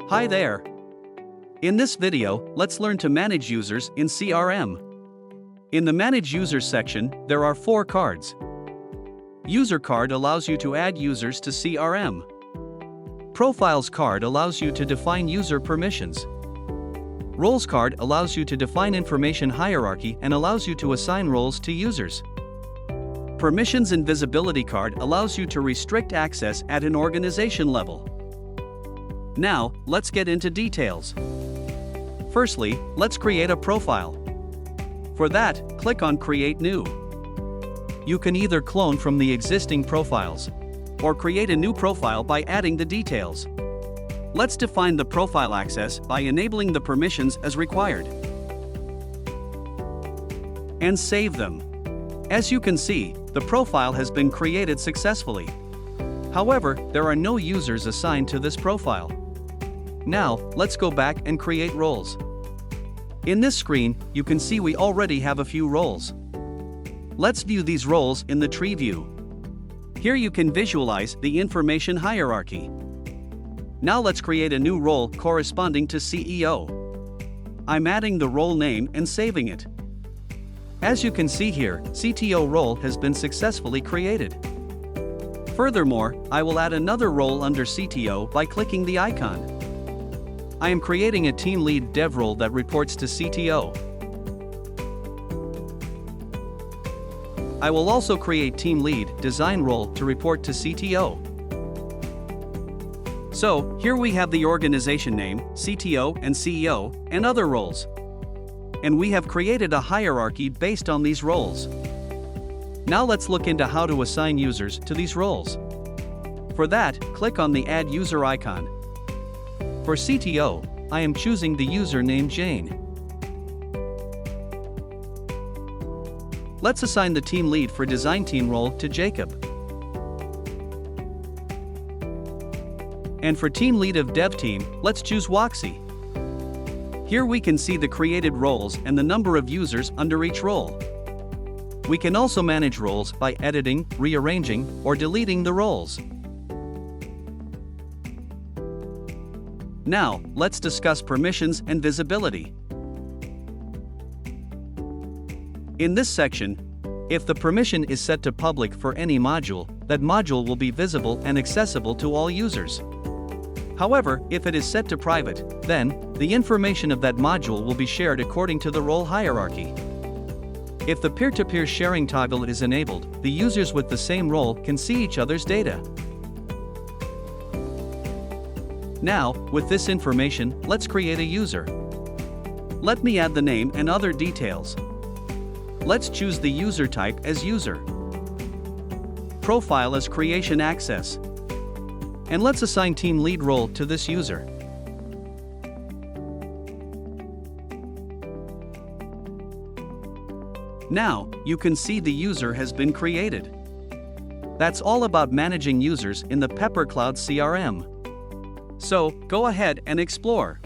Hi there! In this video, let's learn to manage users in CRM. In the Manage Users section, there are 4 cards. User card allows you to add users to CRM. Profiles card allows you to define user permissions. Roles card allows you to define information hierarchy and allows you to assign roles to users. Permissions and visibility card allows you to restrict access at an organization level. Now, let's get into details. Firstly, let's create a profile. For that, click on Create New. You can either clone from the existing profiles or create a new profile by adding the details. Let's define the profile access by enabling the permissions as required. And save them. As you can see, the profile has been created successfully. However, there are no users assigned to this profile. Now, let's go back and create roles. In this screen, you can see we already have a few roles. Let's view these roles in the tree view. Here you can visualize the information hierarchy. Now let's create a new role corresponding to CEO. I'm adding the role name and saving it. As you can see here, CTO role has been successfully created. Furthermore, I will add another role under CTO by clicking the icon. I am creating a team lead dev role that reports to CTO. I will also create team lead design role to report to CTO. So, here we have the organization name, CTO and CEO, and other roles. And we have created a hierarchy based on these roles. Now let's look into how to assign users to these roles. For that, click on the Add User icon. For CTO, I am choosing the user named Jane. Let's assign the team lead for design team role to Jacob. And for team lead of dev team, let's choose Waxy. Here we can see the created roles and the number of users under each role. We can also manage roles by editing, rearranging, or deleting the roles. Now, let's discuss permissions and visibility. In this section, if the permission is set to public for any module, that module will be visible and accessible to all users. However, if it is set to private, then the information of that module will be shared according to the role hierarchy. If the peer-to-peer sharing toggle is enabled, the users with the same role can see each other's data. Now, with this information, let's create a user. Let me add the name and other details. Let's choose the user type as user. Profile as creation access. And let's assign team lead role to this user. Now, you can see the user has been created. That's all about managing users in the Pepper Cloud CRM. So, go ahead and explore.